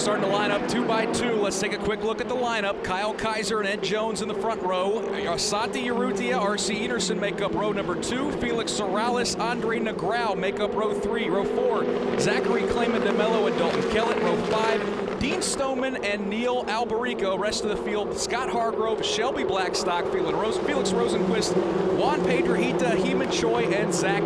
starting to line up 2 by 2. Let's take a quick look at the lineup. Kyle Kaiser and Ed Jones in the front row. Asante Urrutia, R.C. Enerson make up row number 2. Felix Sorrellis, Andre Negrao make up row 3. Row 4, Zachary Clayman DeMello and Dalton Kellett. Row 5, Dean Stoneman and Neil Alberico. Rest of the field, Scott Hargrove, Shelby Blackstock, Felix Rosenquist, Juan Pedrojita, Heeman Choi, and Zach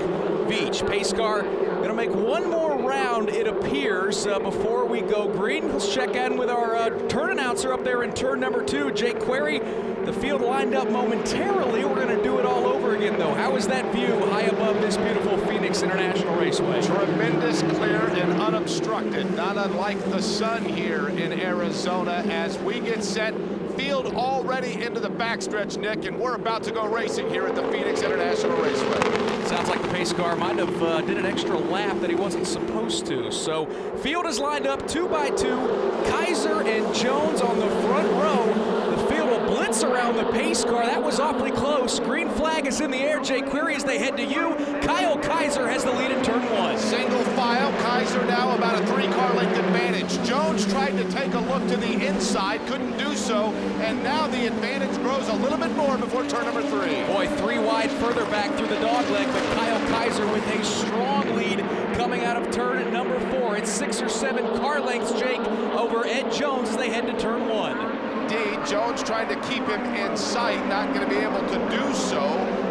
Veach. Pace car gonna make one more round, it appears, before we go green. Let's check in with our turn announcer up there in turn number 2, Jake Query. The field lined up momentarily. We're gonna do it all over again, though. How is that view high above this beautiful Phoenix International Raceway? Tremendous, clear, and unobstructed. Not unlike the sun here in Arizona as we get set. Field already into the backstretch, Nick, and we're about to go racing here at the Phoenix International Raceway. Sounds like the pace car might have did an extra lap that he wasn't supposed to. So field is lined up 2 by 2. Kaiser and Jones on the front row. The field will blitz around the pace car. That was awfully close. Green flag is in the air. Jay Query as they head to you. Kyle Kaiser has the lead in turn 1. Single file. Kaiser now about a 3-car length advantage. Jones tried to take a look to the inside, couldn't do so, and now the advantage grows a little bit more before turn number 3. Boy, 3 wide further back through the dogleg, but Kyle Kaiser with a strong lead coming out of turn number 4. It's 6 or 7 car lengths, Jake, over Ed Jones as they head to turn 1. Indeed, Jones trying to keep him in sight, not going to be able to do so.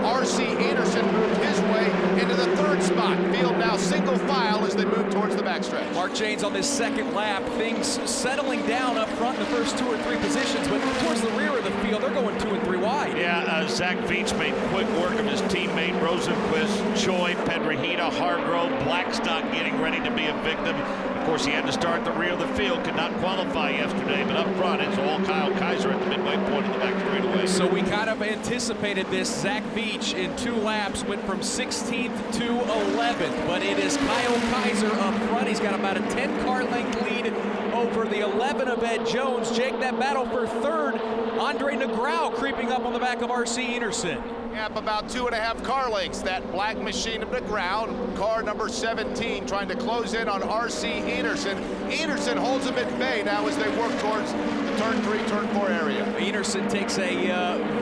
R.C. Enerson moved his way into the 3rd spot. Field now single file as they move towards the backstretch. Mark Janes on this 2nd lap, things settling down up front in the first 2 or 3 positions, but towards the rear of the field, they're going 2 and 3 wide. Yeah, Zach Veach made quick work of his teammate Rosenquist, Choi, Pedrojita, Hargrove, Blackstock getting ready to be a victim. Of course, he had to start at the rear of the field, could not qualify yesterday, but up front, it's all Kyle Kaiser at the midway point of the back straightaway. So we kind of anticipated this. Zach Veach in 2 laps went from 16th to 11th, but it is Kyle Kaiser up front. He's got about a 10-car length lead over the 11 of Ed Jones. Jake, that battle for 3rd, Andre Negrao creeping up on the back of R.C. Enerson. Yep, about 2.5 car lengths. That black machine of Negrao, car number 17, trying to close in on R.C. Enerson. Enerson holds him at bay now as they work towards the turn 3, turn 4 area. Enerson takes a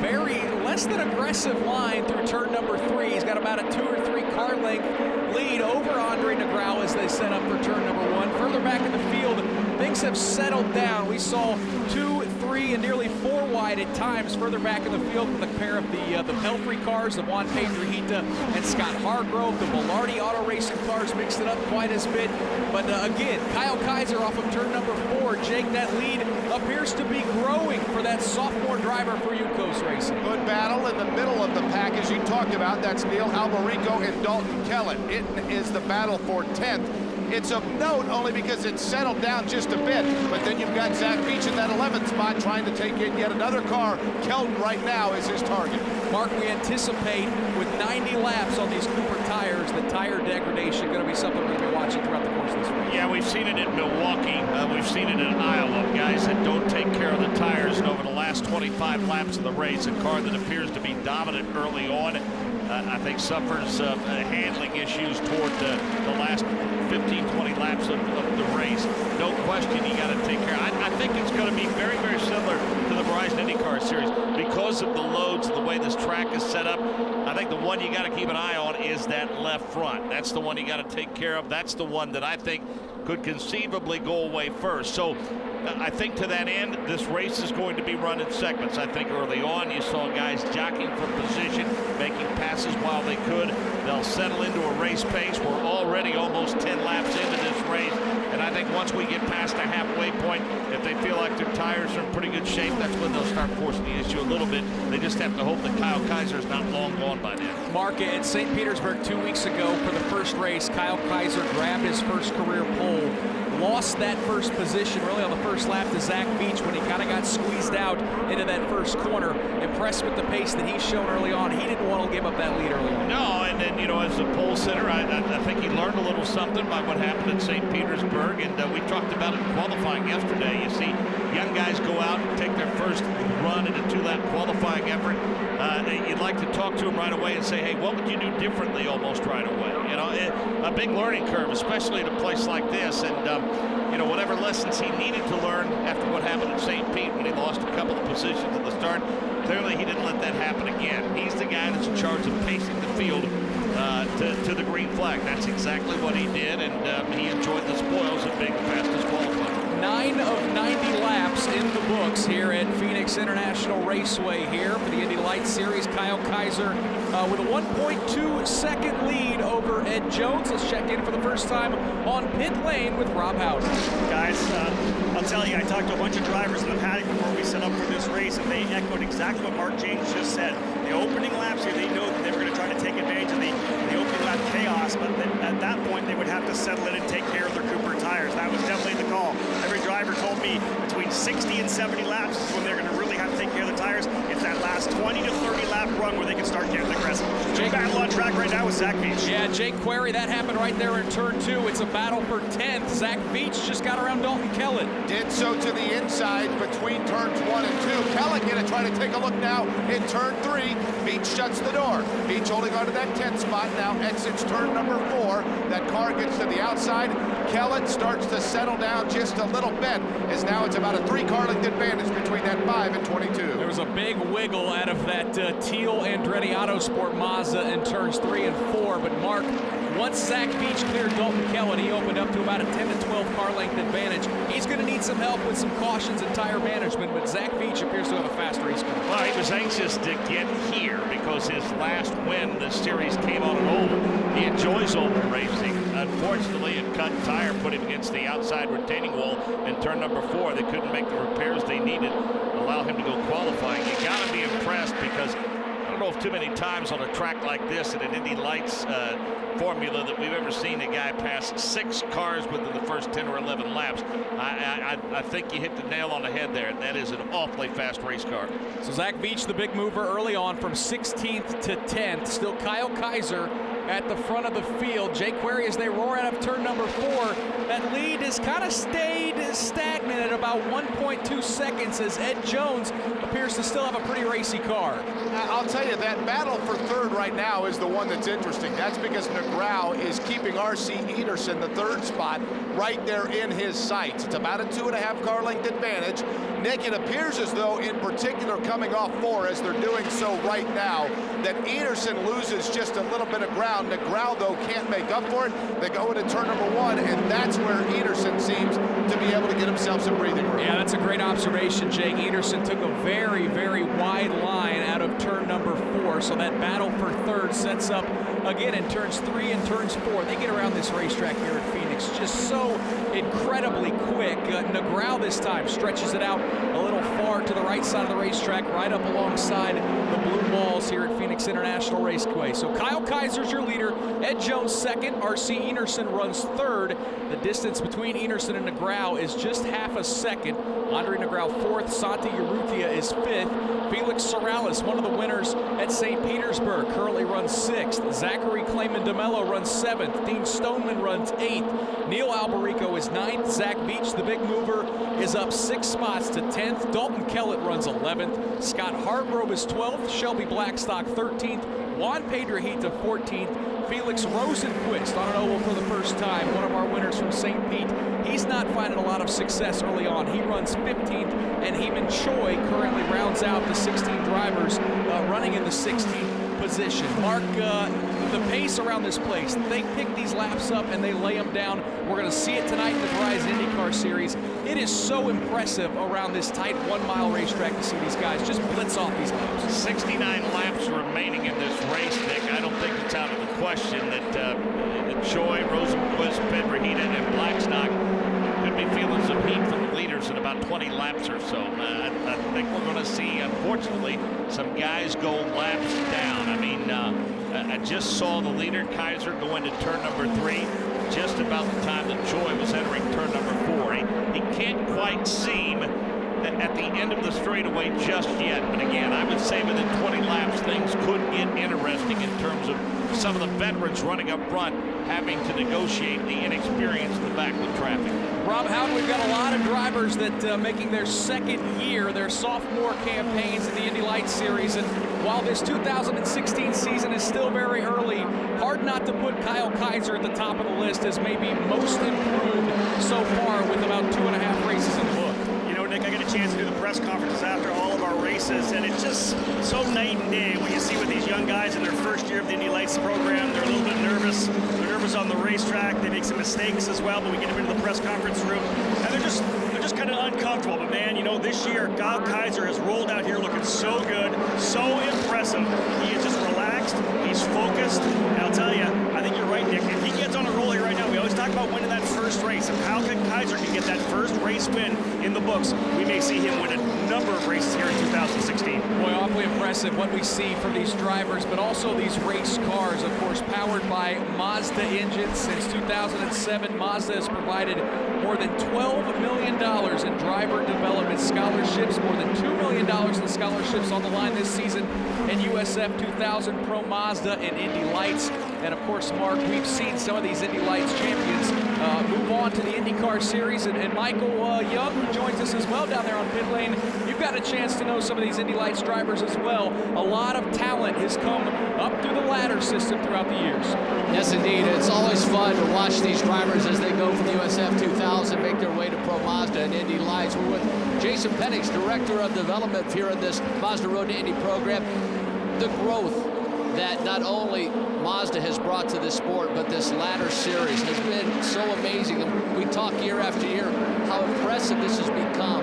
very less than aggressive line through turn number 3. He's got about a 2 or 3 car length lead over Andre Negrao as they set up for turn number 1. Further back in the field, things have settled down. We saw 2, 3, and nearly 4 wide at times further back in the field with a pair of the Pelfrey cars, the Juan Pedrojita and Scott Hargrove. The Velarde Auto Racing cars mixed it up quite as bit. But again, Kyle Kaiser off of turn number 4. Jake, that lead appears to be growing for that sophomore driver for Yukos Racing. Good battle in the middle of the pack, as you talked about. That's Neil Alberico and Dalton Kellett. It is the battle for 10th. It's of note only because it's settled down just a bit, but then you've got Zach Veach in that 11th spot trying to take in yet another car. Kelton right now is his target. Mark, we anticipate with 90 laps on these Cooper tires, the tire degradation going to be something we're going to be watching throughout the course of this week. Yeah, we've seen it in Milwaukee. We've seen it in Iowa. Guys that don't take care of the tires, and over the last 25 laps of the race, a car that appears to be dominant early on, I think suffers handling issues toward the last 15, 20 laps of the race. No question, you got to take care. I think it's going to be very, very similar to the Verizon IndyCar Series because of the loads, the way this track is set up. I think the one you got to keep an eye on is that left front. That's the one you got to take care of. That's the one that I think could conceivably go away first. So I think to that end, this race is going to be run in segments. I think early on you saw guys jockeying for position, making passes while they could. They'll settle into a race pace. We're already almost 10 laps into this race. And I think once we get past the halfway point, if they feel like their tires are in pretty good shape, that's when they'll start forcing the issue a little bit. They just have to hope that Kyle Kaiser is not long gone by then. Mark, in St. Petersburg 2 weeks ago for the first race, Kyle Kaiser grabbed his first career pole. Lost that first position really on the first lap to Zach Veach when he kind of got squeezed out into that first corner. Impressed with the pace that he's shown early on. He didn't want to give up that lead early on. No, and then you know, as a pole sitter, I think he learned a little something by what happened at St. Petersburg, and we talked about it in qualifying yesterday. You see young guys go out and take their first run in a 2-lap qualifying effort. You'd like to talk to them right away and say, hey, what would you do differently almost right away? You know, a big learning curve, especially at a place like this, and you know, whatever lessons he needed to learn after what happened at St. Pete when he lost a couple of positions at the start, clearly he didn't let that happen again. He's the guy that's in charge of pacing the field to the green flag. That's exactly what he did, and he enjoyed the spoils of being the fastest qualifier. 9 of 90 laps in the books here at Phoenix International Raceway here for the Indy Lights Series. Kyle Kaiser with a 1.2-second lead over Ed Jones. Let's check in for the first time on pit lane with Rob Howden. Guys, I'll tell you, I talked to a bunch of drivers in the paddock before we set up for this race, and they echoed exactly what Mark James just said. The opening laps here, they know that they were going to try to take advantage of the opening lap chaos, but at that point, they would have to settle in and take care of their Cooper tires. That was definitely the call. Every driver told me between 60 and 70 laps is when they're going to really have to take care of the tires. It's that last 20 to 30 lap run where they can start getting aggressive. Big battle on track right now with Zach Veach. Yeah, Jake Query, that happened right there in turn 2. It's a battle for 10th. Zach Veach just got around Dalton Kellett. Did so to the inside between turns 1 and 2. Kellett going to try to take a look now in turn 3. Veach shuts the door. Veach holding on to that 10th spot, now exits turn number 4. That car gets to the outside. Kellett starts to settle down just a little bit, as now it's about a 3-car length advantage between that 5 and 22. There was a big wiggle out of that teal Andretti Autosport Mazda in turns 3 and 4, but Mark, once Zach Veach cleared Dalton Kellett, he opened up to about a 10 to 12 car length advantage. He's going to need some help with some cautions and tire management, but Zach Veach appears to have a fast race car. Well, he was anxious to get here because his last win this series came on an oval. He enjoys oval racing. Unfortunately, a cut tire put him against the outside retaining wall in turn number 4. They couldn't make the repairs they needed to allow him to go qualifying. You got to be impressed, because I don't know if too many times on a track like this in an Indy Lights formula that we've ever seen a guy pass 6 cars within the first 10 or 11 laps. I think you hit the nail on the head there. That is an awfully fast race car. So Zach Veach, the big mover early on from 16th to 10th. Still Kyle Kaiser at the front of the field. Jake Query, as they roar out of turn number 4, that lead has kind of stayed stagnant at about 1.2 seconds as Ed Jones appears to still have a pretty racy car. I'll tell you, that battle for third right now is the one that's interesting. That's because Negrau is keeping R.C. Ederson, the 3rd spot, right there in his sights. It's about a 2.5 car length advantage. Nick, it appears as though, in particular, coming off 4, as they're doing so right now, that Ederson loses just a little bit of ground. Negrau, though, can't make up for it. They go into turn number 1, and that's where Ederson seems to be able to get himself some breathing room. Yeah, that's a great observation, Jake. Ederson took a very, very wide line out of turn number 4, so that battle for 3rd sets up again in turns 3 and turns 4. They get around this racetrack here at Phoenix just so incredibly quick. Negrau this time stretches it out a little far to the right side of the racetrack, right up alongside the blue walls here at Phoenix International Raceway. So Kyle Kaiser's your leader, Ed Jones 2nd, R.C. Ederson runs 3rd. The distance between Ederson and Negrau is just half a second. Andre Negrau 4th, Santi Urrutia is 5th. Felix Sorrellis, one of the winners at St. Petersburg, currently runs 6th. Zachary Clayman DeMello runs 7th. Dean Stoneman runs 8th. Neil Alberico is 9th. Zach Veach, the big mover, is up 6 spots to 10th. Dalton Kellett runs 11th. Scott Hargrove is 12th. Shelby Blackstock 13th. Juan Pedrojita 14th. Felix Rosenquist on an oval for the first time, one of our winners from St. Pete. He's not finding a lot of success early on. He runs 15th, and Heeman Choi currently rounds out the 16 drivers running in the 16th position. Mark, the pace around this place, they pick these laps up and they lay them down. We're going to see it tonight in the Verizon IndyCar Series. It is so impressive around this tight 1-mile racetrack to see these guys just blitz off these laps. 69 laps remaining in this race, Nick. I don't think it's out of the question that Choi, Rosenquist, Pedrojita, and Blackstock could be feeling some heat from the leaders in about 20 laps or so. I think we're going to see, unfortunately, some guys go laps down. I mean, I just saw the leader, Kaiser, go into turn number 3 just about the time that Choi was entering turn number 4. He can't quite seem at the end of the straightaway just yet. But again, I would say within 20 laps, things could get interesting in terms of some of the veterans running up front having to negotiate the inexperience in the back with traffic. Rob Howden, we've got a lot of drivers that making their second year, their sophomore campaigns in the Indy Lights Series. And while this 2016 season is still very early, hard not to put Kyle Kaiser at the top of the list as maybe most improved so far with about 2.5 races in the book. You know, Nick, I get a chance to do the press conferences after all of our races, and it's just so night and day when you see with these young guys in their first year of the Indy Lights program. They're a little bit nervous. They're nervous on the racetrack. They make some mistakes as well, but we get them into the press conference room, and they're just kind of uncomfortable. But man, you know, this year, Kyle Kaiser has rolled out here looking so good, so impressive. He is just relaxed. He's focused. And I'll tell you, I think you're right, Nick. If he gets on a roll here right now, we always talk about winning that first race. If Kyle Kaiser can get that first race win in the books, we may see him win a number of races here in 2016. Boy, awfully impressive what we see from these drivers, but also these race cars, of course, powered by Mazda engines. Since 2007, Mazda has provided more than $12 million in driver development scholarships, more than $2 million in scholarships on the line this season in USF 2000 Pro Mazda and Indy Lights. And of course, Mark, we've seen some of these Indy Lights champions move on to the IndyCar Series. And Michael Young, who joins us as well down there on pit lane, you've got a chance to know some of these Indy Lights drivers as well. A lot of talent has come up through the ladder system throughout the years. Yes, indeed. It's always fun to watch these drivers as they go from the USF 2000, make their way to Pro Mazda and Indy Lights. We're with Jason Penix, Director of Development here in this Mazda Road to Indy program. The growth that not only Mazda has brought to this sport, but this ladder series has been so amazing. And we talk year after year how impressive this has become.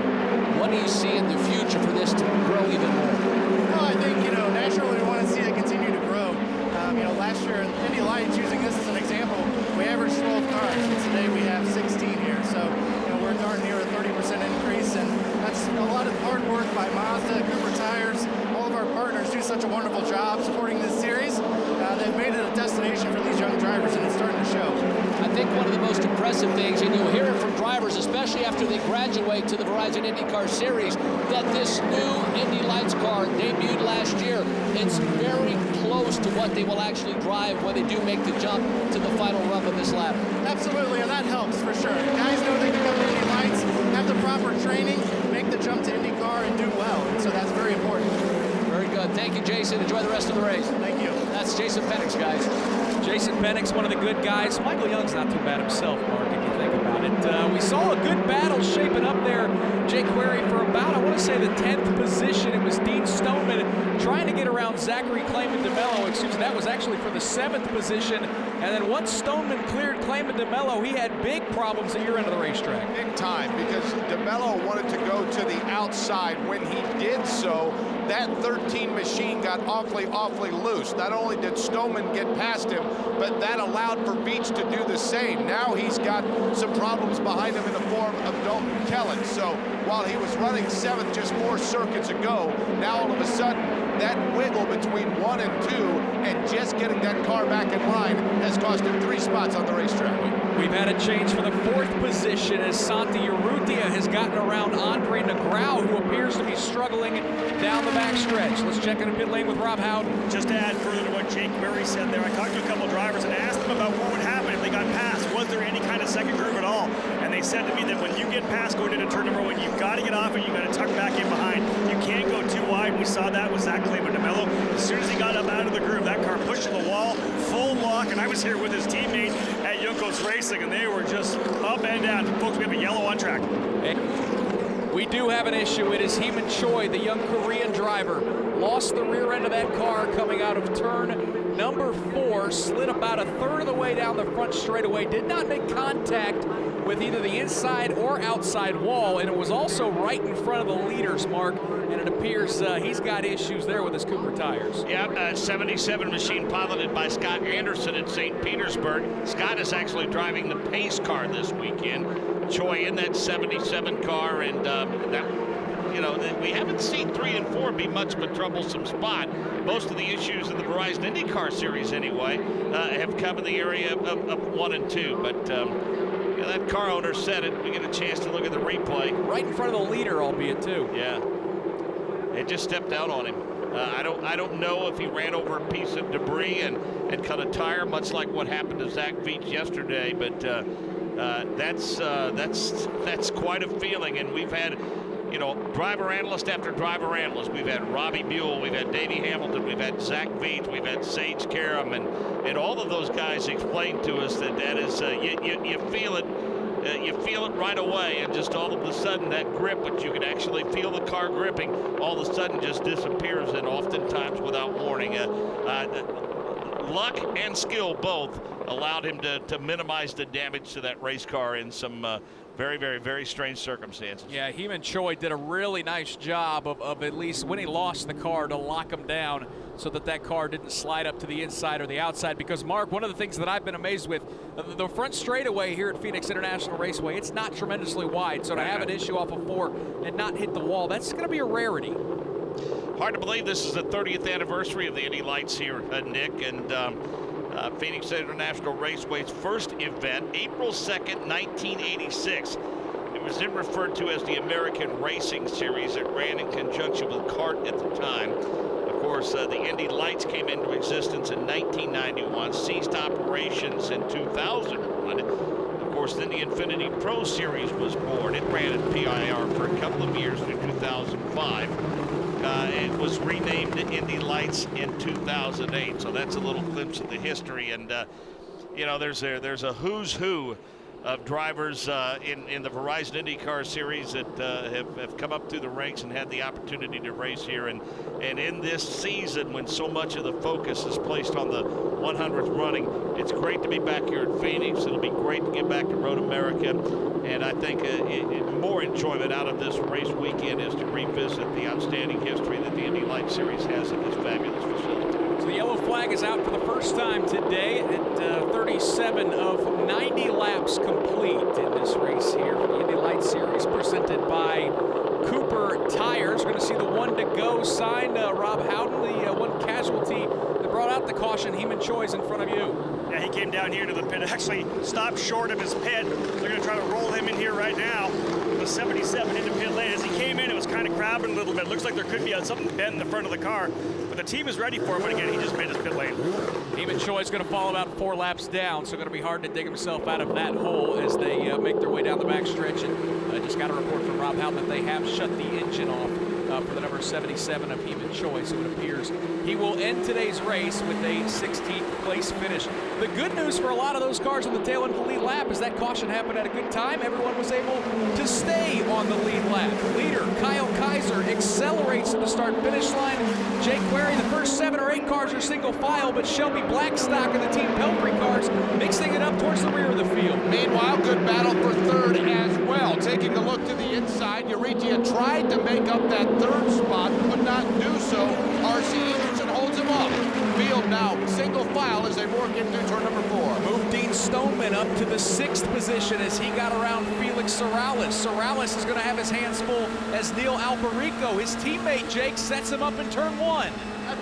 What do you see in the future for this to grow even more? Well, I think, you know, naturally we want to see it continue to grow. You know, last year in Indy Lights, using this as an example, we averaged 12 cars, and today we have 16 here. So, you know, we're darn near a 30% increase, and that's a lot of hard work by Mazda, Cooper Tires. All of our partners do such a wonderful job supporting this series. They've made it a destination for these young drivers, and it's starting to show. I think one of the most impressive things, and you'll hear it from drivers, especially after they graduate to the Verizon IndyCar Series, that this new Indy Lights car debuted last year. It's very close to what they will actually drive when they do make the jump to the final run of this lap. Absolutely, and that helps for sure. Guys know they can come to Indy Lights, have the proper training, make the jump to IndyCar, and do well. And so that's very important. Very good. Thank you, Jason. Enjoy the rest of the race. Thank you. That's Jason Penix, guys. Jason Penix, one of the good guys. Michael Young's not too bad himself, Mark, if you think about it. We saw a good battle shaping up there, Jake Query, for about, I want to say, the 10th position. It was Dean Stoneman trying to get around Zachary Clayman DeMello. Excuse me, that was actually for the 7th position. And then once Stoneman cleared Clayman DeMello, he had big problems at your end of the racetrack. Big time, because DeMello wanted to go to the outside. When he did so, that 13 machine got awfully loose. Not only did Stoneman get past him, but that allowed for Beach to do the same. Now he's got some problems behind him in the form of Dalton Kellett. So while he was running 7th just 4 circuits ago, now all of a sudden that wiggle between 1 and 2 and just getting that car back in line has cost him 3 spots on the racetrack. We've had a change for the 4th position as Santi Urrutia has gotten around Andre Negrao, who appears to be struggling down the backstretch. Let's check in the pit lane with Rob Howden. Just to add further to what Jake Murray said there, I talked to a couple of drivers and asked them about what would happen if they got past. Was there any kind of second groove at all? And they said to me that when you get past going into turn number 1, you've got to get off and you've got to tuck back in behind. You can't go too wide. We saw that with Zach Clayman DeMello. As soon as he got up out of the groove, that car pushed to the wall, full lock, and I was here with his teammate at Yunkos Racing, and they were just up and down. Folks, we have a yellow on track. We do have an issue. It is Heeman Choi, the young Korean driver. Lost the rear end of that car coming out of turn number 4, slid about a third of the way down the front straightaway, did not make contact with either the inside or outside wall, and it was also right in front of the leaders, Mark, and it appears he's got issues there with his Cooper tires. Yeah, 77 machine piloted by Scott Anderson in St. Petersburg. Scott is actually driving the pace car this weekend. Choi in that 77 car, and you know, we haven't seen 3 and 4 be much of a troublesome spot. Most of the issues in the Verizon IndyCar Series, anyway, have come in the area of 1 and 2. But yeah, that car owner said it. We get a chance to look at the replay. Right in front of the leader, albeit, too. Yeah. it just stepped out on him. I don't know if he ran over a piece of debris and cut a tire, much like what happened to Zach Veach yesterday. But that's quite a feeling. And we've had, you know, driver analyst after driver analyst. We've had Robbie Buell, we've had Davey Hamilton, we've had Zach Veach, we've had Sage Karam, and all of those guys explained to us that is you feel it. You feel it right away, and just all of a sudden that grip, which you can actually feel the car gripping, all of a sudden just disappears, and oftentimes without warning. Luck and skill both allowed him to minimize the damage to that race car in some very, very, very strange circumstances. Yeah, Heeman Choi did a really nice job of at least when he lost the car to lock him down so that car didn't slide up to the inside or the outside. Because, Mark, one of the things that I've been amazed with, the front straightaway here at Phoenix International Raceway, it's not tremendously wide. So to have an issue off of 4 and not hit the wall, that's going to be a rarity. Hard to believe this is the 30th anniversary of the Indy Lights here, Nick, and Phoenix International Raceway's first event, April 2nd, 1986. It was then referred to as the American Racing Series. It ran in conjunction with CART at the time. Of course, the Indy Lights came into existence in 1991, ceased operations in 2001. Of course, then the Infinity Pro Series was born. It ran at PIR for a couple of years through 2005. It was renamed Indy Lights in 2008, so that's a little glimpse of the history. And you know, there's a who's who of drivers in the Verizon IndyCar Series that have come up through the ranks and had the opportunity to race here. And in this season, when so much of the focus is placed on the 100th running, it's great to be back here at Phoenix. It'll be great to get back to Road America. And I think more enjoyment out of this race weekend is to revisit the outstanding history that the Indy Lights Series has at this fabulous facility. So the yellow flag is out for the first time today at 37 of 90 laps complete in this race here for the Indy Lights Series, presented by Cooper Tires. We're going to see the 1 to go sign. Rob Howden, the one casualty that brought out the caution. Heeman Choi's in front of you. Yeah, he came down here to the pit, actually stopped short of his pit. They're going to try to roll him in here right now. The 77 into pit lane. As he came in, it was kind of crabbing a little bit. Looks like there could be something bent in the front of the car, but the team is ready for him. But again, he just made his pit lane. Heeman Choi's going to fall about 4 laps down, so going to be hard to dig himself out of that hole as they make their way down the backstretch. And I just got a report from Rob Howden that they have shut the engine off for the number 77 of Heeman Choi, so it appears he will end today's race with a 16th place finish. The good news for a lot of those cars on the tail end of the lead lap is that caution happened at a good time. Everyone was able to stay on the lead lap. Leader Kyle Kaiser accelerates to the start-finish line. Jake Query, the first 7 or 8 cars are single file, but Shelby Blackstock and the Team Pelfrey cars mixing it up towards the rear of the field. Meanwhile, good battle for third as well. Taking a look to the inside, Uritia tried to make up that third spot, could not do so. R.C. Easterson holds him up. Field now single file as they work into turn number 4. Move Dean Stoneman up to the 6th position as he got around Felix Sorales. Sorales is going to have his hands full as Neil Alberico, his teammate Jake, sets him up in turn 1.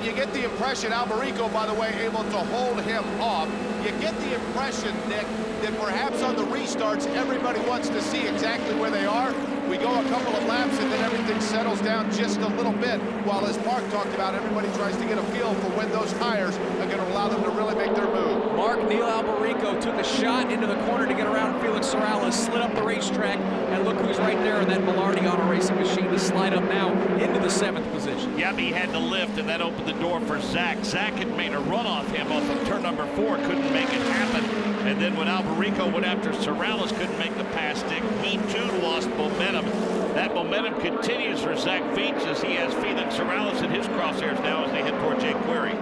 You get the impression, Alberico, by the way, able to hold him off. You get the impression, Nick, that perhaps on the restarts, everybody wants to see exactly where they are. We go a couple of laps and then everything settles down just a little bit, while as Mark talked about, everybody tries to get a feel for when those tires are going to allow them to really make their move. Mark, Neil Alberico took a shot into the corner to get around Felix Sorales, slid up the racetrack, and look who's right there in that Velarde Auto Racing machine to slide up now into the 7th position. Yep, he had to lift, and that opened the door for Zach. Zach had made a run off him off of turn number 4, couldn't make it happen. And then when Alberico went after Sorales, couldn't make the pass stick, he too lost momentum. That momentum continues for Zach Veach as he has Felix Sorales in his crosshairs now as they head toward Jake Query.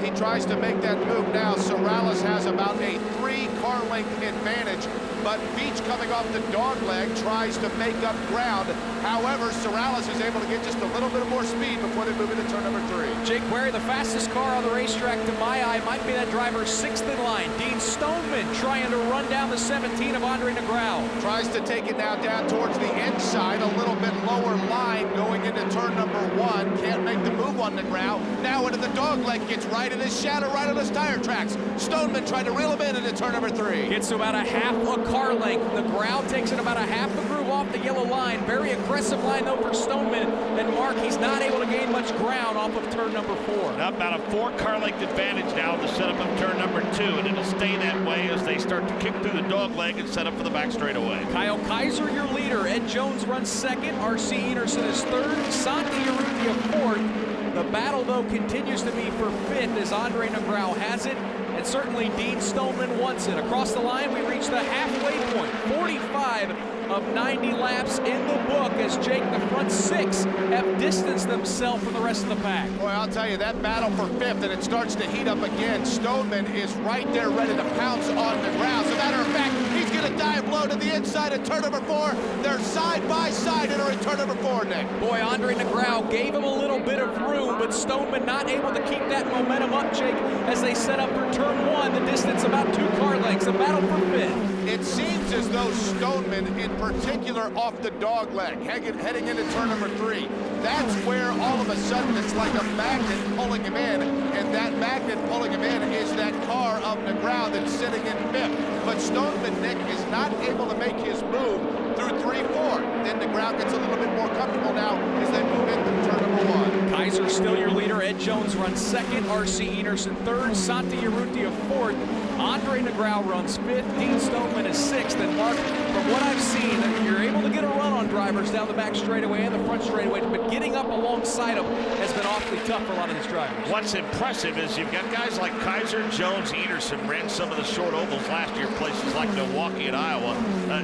He tries to make that move now. Sorales has about a 3-car length advantage, but Veach coming off the dog leg tries to make up ground. However, Sorales is able to get just a little bit more speed before they move into turn number 3. Jake Query, the fastest car on the racetrack to my eye, might be that driver's 6th in line. Dean Stoneman trying to run down the 17 of Andre Negrao. Tries to take it now down towards the inside, a little bit lower line going into turn number 1. Can't make the move on Negrao. Now into the dog leg, gets right in his shadow, right on his tire tracks. Stoneman tried to reel him in into turn number 3. 3. Gets to about a half a car length. The ground takes it about a half a groove off the yellow line. Very aggressive line though for Stoneman. And Mark, he's not able to gain much ground off of turn number 4. Now about a 4 car length advantage now in the setup of turn number 2, and it'll stay that way as they start to kick through the dog leg and set up for the back straightaway. Kyle Kaiser, your leader. Ed Jones runs second. R.C. Enerson is third. Santi Urrutia fourth. The battle, though, continues to be for fifth as Andre Negrão has it, and certainly Dean Stoneman wants it. Across the line, we reach the halfway point. 45 of 90 laps in the book as Jake, the front 6, have distanced themselves from the rest of the pack. Boy, I'll tell you, that battle for fifth, and it starts to heat up again. Stoneman is right there ready to pounce on Negrão. As a matter of fact, he's going to dive low to the inside of turn number 4. They're side by side entering turn number 4, Nick. Boy, Andre Negrão gave him a little bit of room, but Stoneman not able to keep that momentum up, Jake, as they set up for turn 1. The distance about 2 car lengths, a battle for fifth. It seems as though Stoneman, in particular, off the dog leg, heading into turn number 3. That's where all of a sudden it's like a magnet pulling him in, and that magnet pulling him in is that car of Negrão that's sitting in fifth. But Stoneman, Nick, is not able to make his move through 3-4. Then Negrão gets a little bit more comfortable now as they move into turn number 1. Kaiser still your leader. Ed Jones runs second. R.C. Enerson third. Santi Urrutia fourth. Andre Negrão runs fifth. Dean Stoneman is sixth. And Mark, from what I've seen, you're able to get a run on drivers down the back straightaway and the front straightaway, but getting up alongside them has been awfully tough for a lot of these drivers. What's impressive is you've got guys like Kaiser, Jones, Enerson ran some of the short ovals last year, places like Milwaukee and Iowa.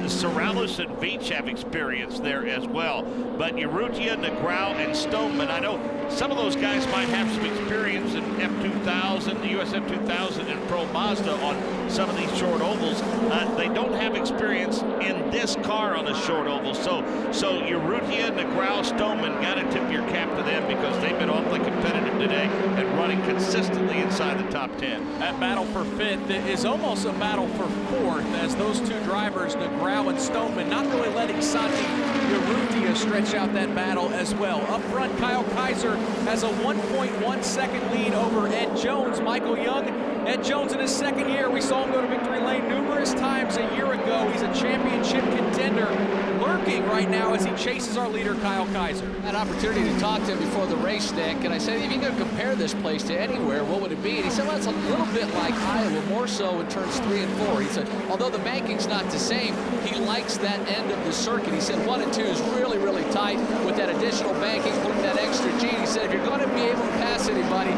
Sorrellis and Veach have experience there as well. But Urrutia, Negrão, and Stoneman, I know some of those guys might have some experience in F2000, the US F2000, and Pro Mazda on some of these short ovals. They don't have experience in this car on a short oval. So Urrutia, Negrão, Stoneman, got to tip your cap to them because they've been awfully competitive today and running consistently inside the top 10. That battle for fifth is almost a battle for fourth as those two drivers, Negrão and Stoneman, not really letting Santi Urrutia stretch out that battle as well. Up front, Kyle Kaiser has a 1.1 second lead over Ed Jones. Michael Young, Ed Jones in his second year, we saw him go to victory lane numerous times a year ago. He's a championship contender, lurking right now as he chases our leader, Kyle Kaiser. Had an opportunity to talk to him before the race, Nick, and I said, if you could compare this place to anywhere, what would it be? And he said, well, it's a little bit like Iowa, more so in turns 3 and 4. He said, although the banking's not the same, he likes that end of the circuit. He said 1 and 2 is really, really tight with that additional banking, putting that extra G. He said, if you're going to be able to pass anybody,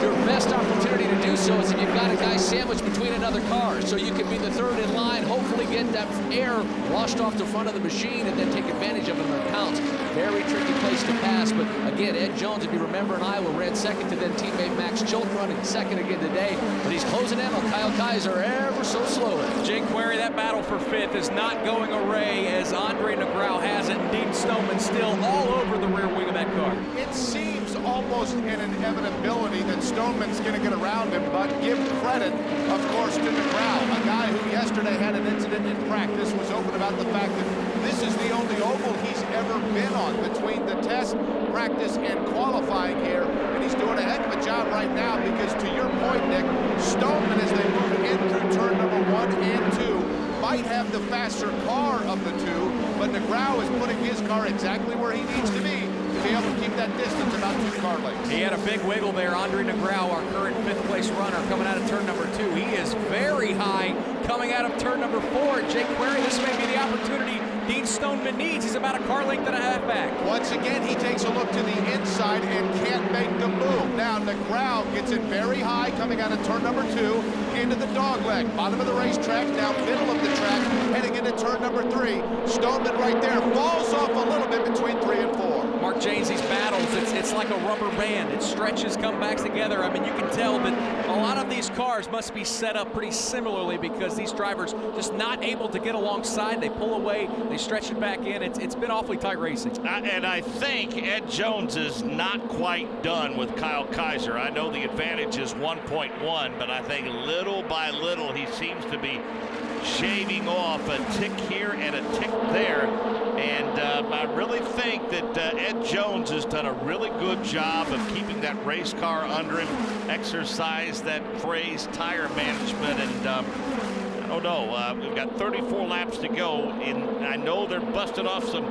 your best opportunity to do so is if you've got a guy sandwiched between another car, so you can be the third in line, hopefully get that air washed off the front of the machine and then take advantage of it when it counts. Very tricky place to pass, but again, Ed Jones, if you remember in Iowa, ran second to then teammate Max Chilton running second again today, but he's closing in on Kyle Kaiser ever so slowly. Jake Query, that battle for fifth is not going away as Andre Negrão has it, and Dean Stoneman still all over the rear wing of that car. It seems almost an inevitability that Stoneman's going to get around him, but give credit, of course, to Negrão, a guy who yesterday had an incident in practice, was open about the fact that this is the only oval he's ever been on between the test, practice, and qualifying here, and he's doing a heck of a job right now because, to your point, Nick, Stoneman, as they move in through turn number 1 and 2, might have the faster car of the two, but Negrão is putting his car exactly where he needs to be able to keep that distance about 2 car lengths. He had a big wiggle there. Andre Negrão, our current 5th place runner, coming out of turn number 2. He is very high coming out of turn number 4. Jake Query, this may be the opportunity Dean Stoneman needs. He's about a car length and a half back. Once again, he takes a look to the inside and can't make the move. Now, Negrão gets it very high coming out of turn number 2 into the dogleg. Bottom of the racetrack, now middle of the track, heading into turn number 3. Stoneman right there falls off a little bit between 3 and 4. Mark James, these battles, it's like a rubber band. It stretches, come back together. I mean, you can tell that a lot of these cars must be set up pretty similarly because these drivers just not able to get alongside. They pull away, they stretch it back in. It's been awfully tight racing. And I think Ed Jones is not quite done with Kyle Kaiser. I know the advantage is 1.1, but I think little by little he seems to be shaving off a tick here and a tick there. And I really think that Ed Jones has done a really good job of keeping that race car under him, exercise that phrase tire management, and I don't know. We've got 34 laps to go, and I know they're busting off some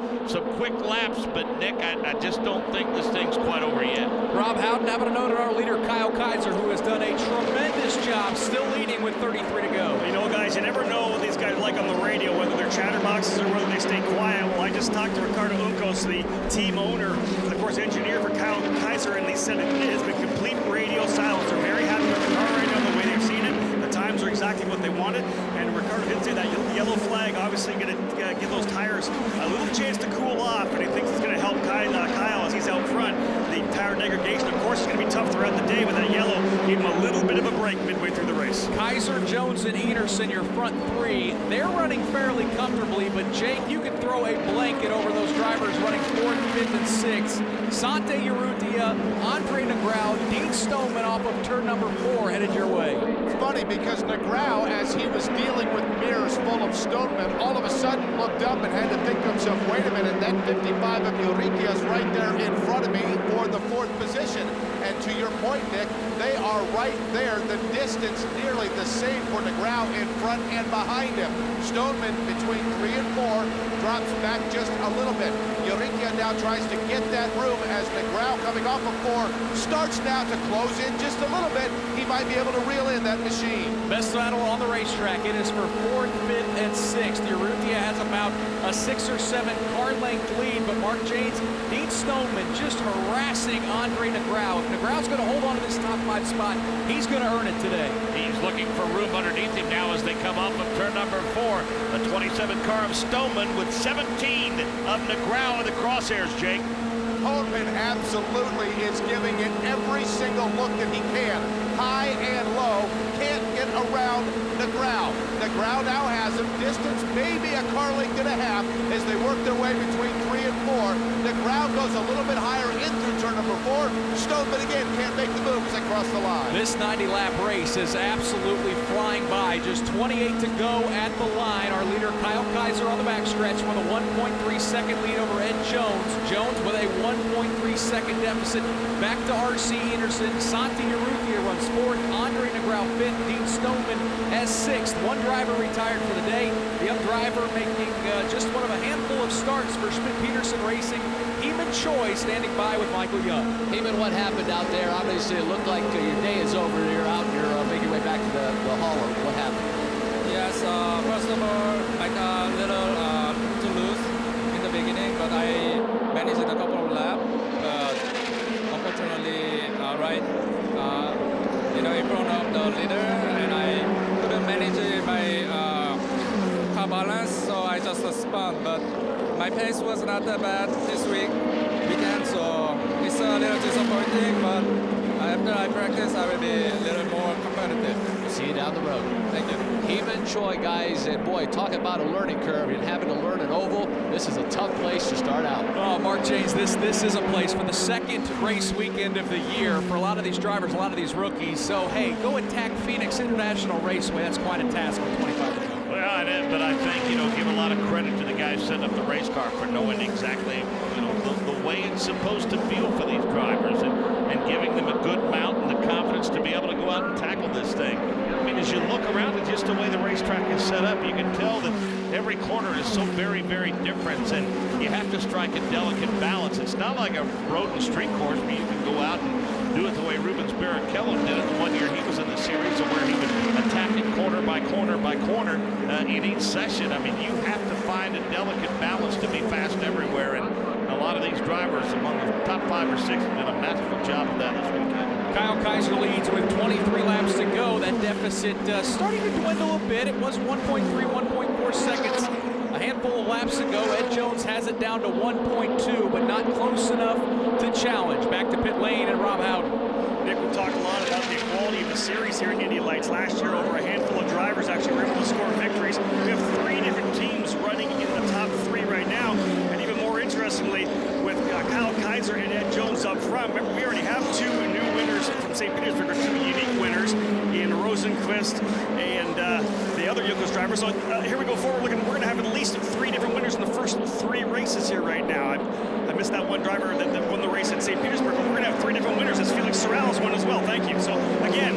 quick laps, but Nick, I just don't think this thing's quite over yet. Rob Howden, having a note on our leader, Kyle Kaiser, who has done a tremendous job, still leading with 33 to go. You know, guys, you never know what these guys are like on the radio, whether they're chatterboxes or whether they stay quiet. Well, I just talked to Ricardo Uncos, the team owner, and of course engineer for Kyle Kaiser, and they said it has been complete radio silence. They're very happy with the car right now, the way they've seen it. The times are exactly what they wanted, and Ricardo did say that yellow flag obviously going to give those tires a little chance to cool off, and he thinks it's going to help Kyle as he's out front. The tire degradation, of course, is going to be tough throughout the day, but that yellow gave him a little bit of a break midway through the race. Kaiser, Jones, and Enerson, your front three, they're running fairly comfortably, but Jake, you can throw a blanket over those drivers running 4th, 5th, and 6th. Sante Urrutia, Andre Negrao, Dean Stoneman off of turn number 4 headed your way. It's funny because Negrao, as he was dealing with mirrors full of Stoneman, all of a sudden looked up and had to think to himself, wait a minute, that 55 of Urrutia's right there in front of me for the 4th position. And to your point, Nick, they are right there. The distance nearly the same for Negrao in front and behind him. Stoneman between 3 and 4 drops back just a little bit. Urrutia now tries to get that room as Negrao coming off of 4 starts now to close in just a little bit. He might be able to reel in that machine. Best battle on the racetrack. It is for 4th, 5th, and 6th. Urrutia has about a 6 or 7 car length lead, but Mark Janes, Dean Stoneman just harassing Andre Negrao. If Negrao's going to hold on to this top 5 spot, he's going to earn it today. He's looking for room underneath him now as they come off of turn number 4. The 27 car of Stoneman with 17 of Negrao in the crosshairs, Jake. Coleman absolutely is giving it every single look that he can, high and low, can't get around Negrao. Negrao now has him, distance maybe a car length and a half as they work their way between 3 and 4. Negrao goes a little bit higher in through turn number 4. Stoneman again can't make the move as they cross the line. This 90-lap race is absolutely flying by. Just 28 to go at the line. Our leader, Kyle Kaiser, on the backstretch with a 1.3-second lead over Ed Jones. Jones with a 1.3-second deficit. Back to R.C. Enerson. Sante Urrutia runs 4th. Andre Negrao 5th. Dean Stoneman as 6th. One driver retired for the day. The young driver making just one of a handful of starts for Schmidt-Peterson Racing. Heeman Choi standing by with Michael Young. Heeman, what happened out there? Obviously, it looked like your day is over. You're out. You're making your way back to the hall. What happened? Yes, first of all, I got a little too loose in the beginning, but I managed a couple of laps. But unfortunately, in front of the leader, and I couldn't manage my car balance, so I just spun. But my pace was not that bad this weekend, so it's a little disappointing. But after I practice, I will be a little more competitive. See you down the road. Thank you. Heeman Choi, guys, and boy, talk about a learning curve and having to learn an oval. This is a tough place to start out. Oh, Mark Janes, this is a place for the second race weekend of the year for a lot of these drivers, a lot of these rookies. So, hey, go attack Phoenix International Raceway. That's quite a task with 25 to go. Well, it is, but I think, give a lot of credit to the guys setting up the race car for knowing exactly, the way it's supposed to feel for these drivers and giving them a good mount and the confidence to be able to go out and tackle this thing. I mean, as you look around at just the way the racetrack is set up, you can tell that every corner is so very, very different, and you have to strike a delicate balance. It's not like a road and street course where you can go out and do it the way Rubens Barrichello did it the one year he was in the series, or where he would attack it corner by corner by corner in each session. I mean, you have to find a delicate balance to be fast everywhere, and a lot of these drivers among the top 5 or 6 have done a masterful job of that this weekend. Kyle Kaiser leads with 23 laps to go. That deficit starting to dwindle a bit. It was 1.3, 1.4 seconds a handful of laps ago. Ed Jones has it down to 1.2, but not close enough to challenge. Back to pit lane and Rob Howden. Nick, we've talked a lot about the quality of the series here in Indy Lights. Last year, over a handful of drivers actually were able to score victories. We have 3 different teams running in the top 3 right now, and even more interestingly, with Kyle Kaiser and Ed Jones up front. Remember, we already have 2 new winners from St. Petersburg, or 2 unique winners in Rosenquist and the other Yokos driver. So here we go forward. We're going to have at least 3 different winners in the first 3 races here right now. I missed that one driver that won the race at St. Petersburg, but we're going to have 3 different winners. As Felix Sorrells won as well. Thank you. So again,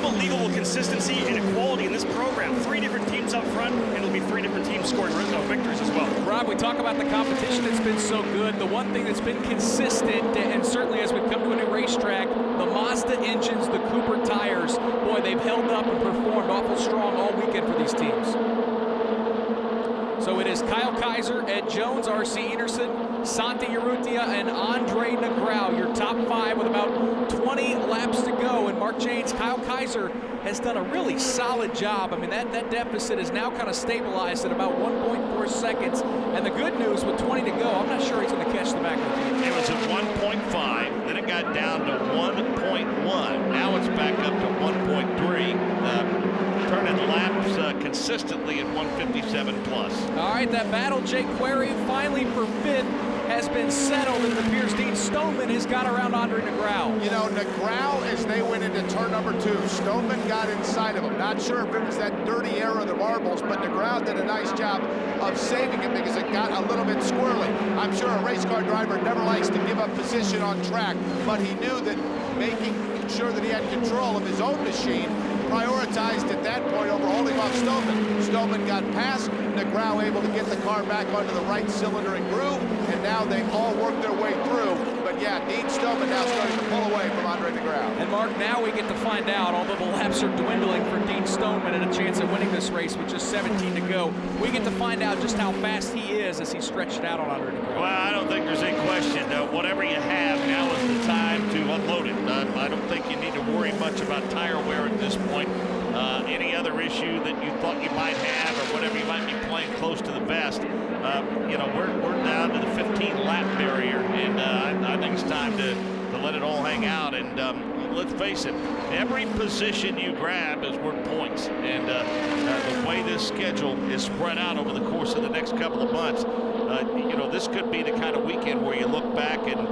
unbelievable consistency and equality in this program. 3 different teams up front, and it'll be 3 different teams scoring victories as well. Rob, we talk about the competition that's been so good. The one thing that's been consistent, and certainly as we've come to a new racetrack, the Mazda engines, the Cooper tires, boy, they've held up and performed awful strong all weekend for these teams. So it is Kyle Kaiser, Ed Jones, R.C. Enerson, Santi Urrutia, and Andre Negrão, your top 5 with about 20 laps to go. And Mark Jaynes, Kyle Kaiser has done a really solid job. I mean, that deficit is now kind of stabilized at about 1.4 seconds. And the good news, with 20 to go, I'm not sure he's going to catch the back of the field. It was at 1.5, then it got down to 1.1. Now it's back up to 1.3. Turning laps consistently at 157 plus. All right, that battle, Jake Query, finally for 5th, has been settled, and it appears Dean Stoneman has got around Andre Negrão. You know, Negrão, as they went into turn number 2, Stoneman got inside of him. Not sure if it was that dirty air of the marbles, but Negrão did a nice job of saving it because it got a little bit squirrely. I'm sure a race car driver never likes to give up position on track, but he knew that making sure that he had control of his own machine prioritized at that point over holding off Stoneman. Stoneman got past, Negrão able to get the car back onto the right cylinder and groove, and now they all work their way through. But yeah, Dean Stoneman now starting to pull away from Andre Negrão. And Mark, now we get to find out, although the laps are dwindling for Dean Stoneman and a chance at winning this race with just 17 to go, we get to find out just how fast he is as he stretched it out on Andre Negrão. Well, I don't think there's any question. Whatever you have, now is the time to unload it. I don't think you need to worry much about tire wear at this point. Any other issue that you thought you might have or whatever you might be playing close to the vest, you know, we're down to the 15 lap barrier, and I think it's time to let it all hang out. And let's face it, every position you grab is worth points, and the way this schedule is spread out over the course of the next couple of months, you know, this could be the kind of weekend where you look back and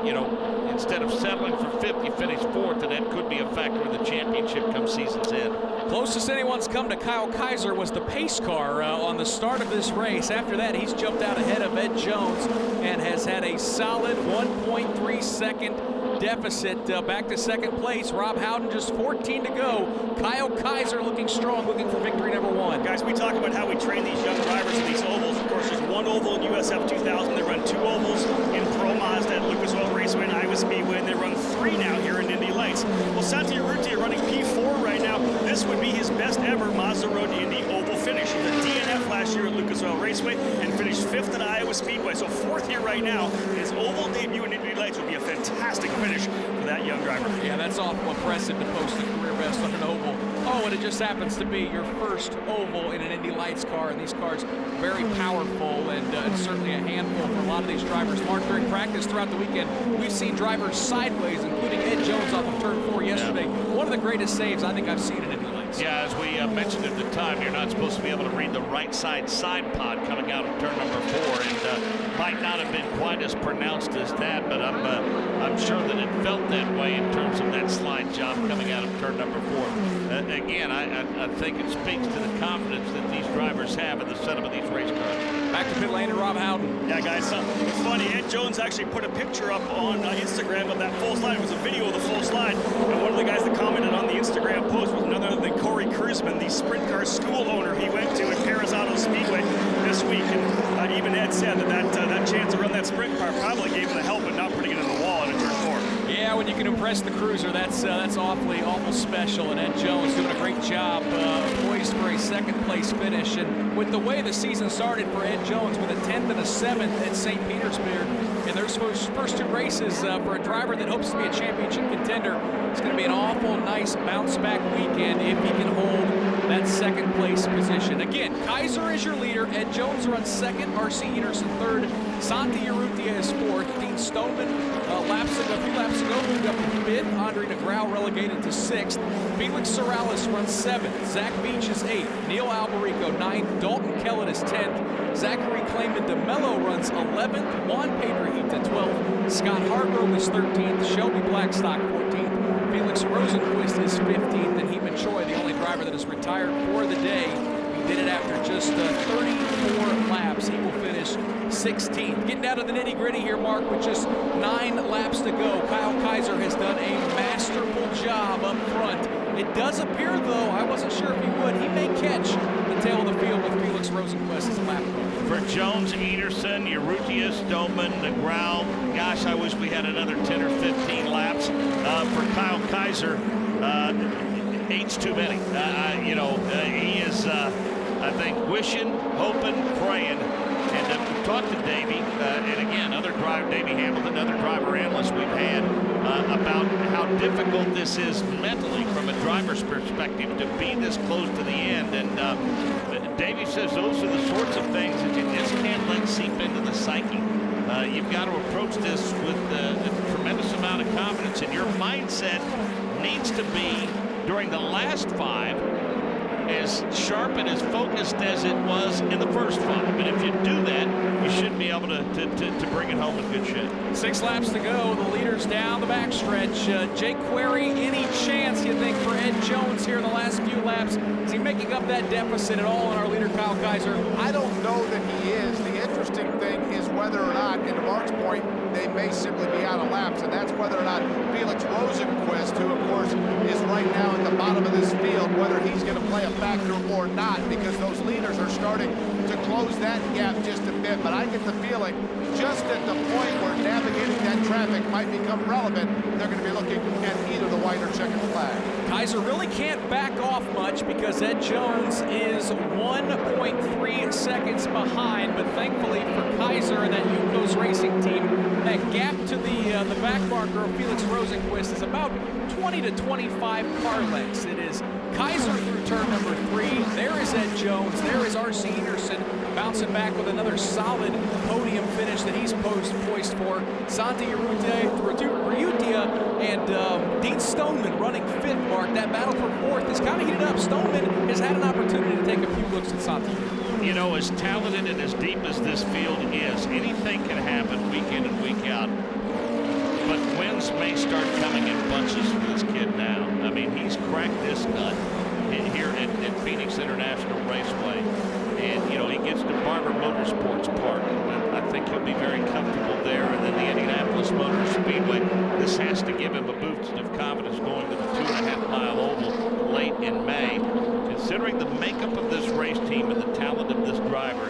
you know, instead of settling for 5th, you finish 4th, and that could be a factor in the championship come season's end. Closest anyone's come to Kyle Kaiser was the pace car on the start of this race. After that, he's jumped out ahead of Ed Jones and has had a solid 1.3 second deficit back to 2nd place. Rob Howden just 14 to go. Kyle Kaiser looking strong, looking for victory number 1. Guys, we talk about how we train these young drivers in these ovals. Of course, there's 1 oval in USF 2000. They run 2 ovals in Pro Mazda at Lucas Oil Raceway and Iowa Speedway, and they run 3 now here in Indy Lights. Well, Santi Urrutia running P4 right now. This would be his best ever Mazda Road to Indy oval finish. He was a DNF last year at Lucas Oil Raceway and finished 5th at Iowa Speedway. So 4th here right now. His oval debut in Indy Lights would be a fantastic finish for that young driver. Yeah, that's awful impressive to post a career best on an oval. Oh, and it just happens to be your first oval in an Indy Lights car, and these cars very powerful and certainly a handful for a lot of these drivers. Mark, during practice throughout the weekend, we've seen drivers sideways, including Ed Jones off of turn 4 yesterday. Yeah. One of the greatest saves I think I've seen in Indy Lights. Yeah, as we mentioned at the time, you're not supposed to be able to read the right side pod coming out of turn number 4, and might not have been quite as pronounced as that, but I'm sure that it felt that way in terms of that slide job coming out of turn number 4. Again, I think it speaks to the confidence that these drivers have in the setup of these race cars. Back to pit lane and Rob Howden. Yeah, guys, it's funny. Ed Jones actually put a picture up on Instagram of that full slide. It was a video of the full slide, and one of the guys that commented on the Instagram post was none other than Corey Kruzman, the sprint car school owner he went to at Paris Auto Speedway this week. And even Ed said that chance to run that sprint car probably gave him the help, but not putting it in the wall in a turn 4. Yeah, when you can impress the cruiser, that's awful special. And Ed Jones doing a great job, poised for a 2nd place finish. And with the way the season started for Ed Jones, with a 10th and a 7th at St. Petersburg in their first 2 races, for a driver that hopes to be a championship contender, it's going to be an awful nice bounce-back weekend if he can hold that 2nd place position. Again, Kaiser is your leader. Ed Jones runs 2nd. R.C. Enerson 3rd. Santi Urrutia is 4th. Dean Stoneman, a few laps ago, moved up to 5th. Andre Negrão relegated to 6th. Felix Sorrells runs 7th. Zach Beach is 8th. Neil Albarico 9th. Dalton Kellett is 10th. Zachary Clayman DeMello runs 11th. Juan Pedrohita 12th. Scott Hargrove is 13th. Shelby Blackstock 14th. Felix Rosenquist is 15th. And Heeman Choi, the only driver that is retired for the day, Did it after just 34 laps. He will finish 16th. Getting down to the nitty-gritty here, Mark, with just 9 laps to go. Kyle Kaiser has done a masterful job up front. It does appear, though, I wasn't sure if he would, he may catch the tail of the field with Felix Rosenqvist as a lap For Jones, Ederson, Urrutia, Stoneman, DeGrau. Gosh, I wish we had another 10 or 15 laps. For Kyle Kaiser, 8's too many. He is, I think, wishing, hoping, praying. And we talked to Davey, and again, Davey Hamilton, other driver analysts we've had about how difficult this is mentally from a driver's perspective to be this close to the end. And Davey says those are the sorts of things that you just can't let seep into the psyche. You've got to approach this with a tremendous amount of confidence, and your mindset needs to be, during the last 5, as sharp and as focused as it was in the first 5. And if you do that, you should be able to bring it home in good shape. 6 laps to go. The leaders down the backstretch. Jake Query, any chance, you think, for Ed Jones here in the last few laps? Is he making up that deficit at all on our leader, Kyle Kaiser? I don't know that he is. The interesting thing is whether or not, and to Mark's point, they may simply be out of laps, and that's whether or not Felix Rosenqvist, who of course is right now at the bottom of this field, whether he's going to play a factor or not, because those leaders are starting to close that gap just a bit. But I get the feeling just at the point where navigating that traffic might become relevant, they're going to be looking at either the white or checkered flag. Kaiser really can't back off much because Ed Jones is 1.3 seconds behind, but thankfully for Kaiser and that Yukos Racing team, that gap to the back marker of Felix Rosenqvist is about 20 to 25 car lengths. It is Kaiser through turn number 3. There is Ed Jones. There is R.C. Ederson bouncing back with another solid podium finish that he's poised for. Santi Urrutia and Dean Stoneman running 5th, Mark. That battle for 4th is kind of heated up. Stoneman has had an opportunity to take a few looks at Santi. You know, as talented and as deep as this field is, anything can happen week in and week out. But wins may start coming in bunches for this kid now. I mean, he's cracked this nut here at Phoenix International Raceway. And, you know, he gets to Barber Motorsports Park. I think he'll be very comfortable there. And then the Indianapolis Motor Speedway, this has to give him a boost of confidence going to the 2.5-mile oval late in May. Considering the makeup of this race team and the talent of this driver,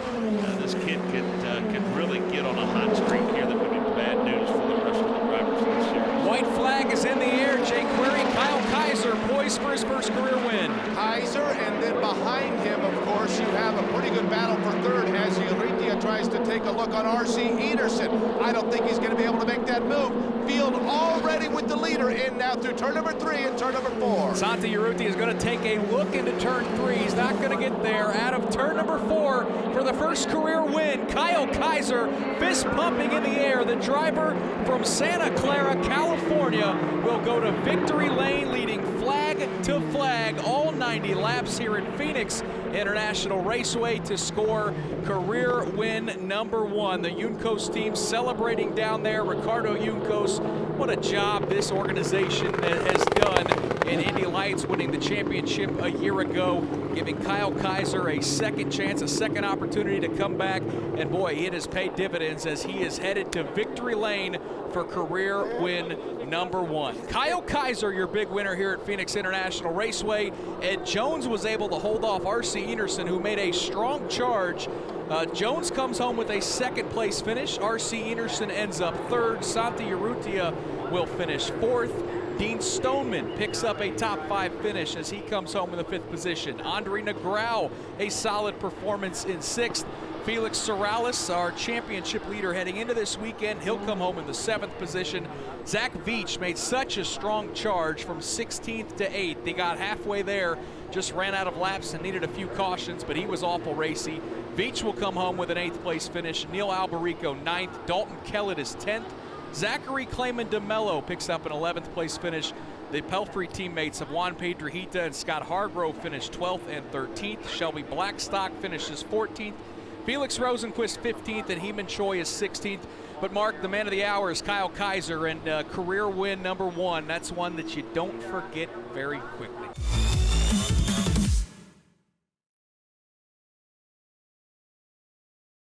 this kid could really get on a hot streak here that would be bad news for the rest of the drivers in the series. White flag is in the air. Jake Query, Kyle Kaiser poised for his first career win. Kaiser, and then behind him, of course, you have a pretty good battle for 3rd as Urrutia tries to take a look on R.C. Ederson. I don't think he's going to be able to make that move. Field already with the leader in now through turn number 3 and turn number 4. Santi Urrutia is going to take a look into turn 3. He's not going to get there. Out of turn number 4 for the first career win. Kyle Kaiser, fist pumping in the air. The driver from Santa Clara, California, will go to victory lane, leading flag to flag all 90 laps here at Phoenix International Raceway to score career win number 1. The Juncos team celebrating down there. Ricardo Juncos, what a job this organization has done in Indy Lights, winning the championship a year ago, giving Kyle Kaiser a second chance, a second opportunity to come back. And boy, it has paid dividends as he is headed to victory lane for career win number 1. Kyle Kaiser, your big winner here at Phoenix International Raceway. Ed Jones was able to hold off R.C. Ederson, who made a strong charge. Jones comes home with a 2nd place finish. R.C. Ederson ends up 3rd. Santi Urrutia will finish 4th. Dean Stoneman picks up a top 5 finish as he comes home in the 5th position. Andre Negrau, a solid performance in 6th. Felix Sorrells, our championship leader heading into this weekend, he'll come home in the 7th position. Zach Veach made such a strong charge from 16th to 8th. They got halfway there, just ran out of laps and needed a few cautions, but he was awful racy. Veach will come home with an 8th place finish. Neil Alberico 9th. Dalton Kellett is 10th. Zachary Clayman DeMello picks up an 11th place finish. The Pelfrey teammates of Juan Pedrojita and Scott Hargrove finished 12th and 13th. Shelby Blackstock finishes 14th. Felix Rosenqvist 15th, and Heeman Choi is 16th. But Mark, the man of the hour is Kyle Kaiser, and career win number 1. That's one that you don't forget very quickly.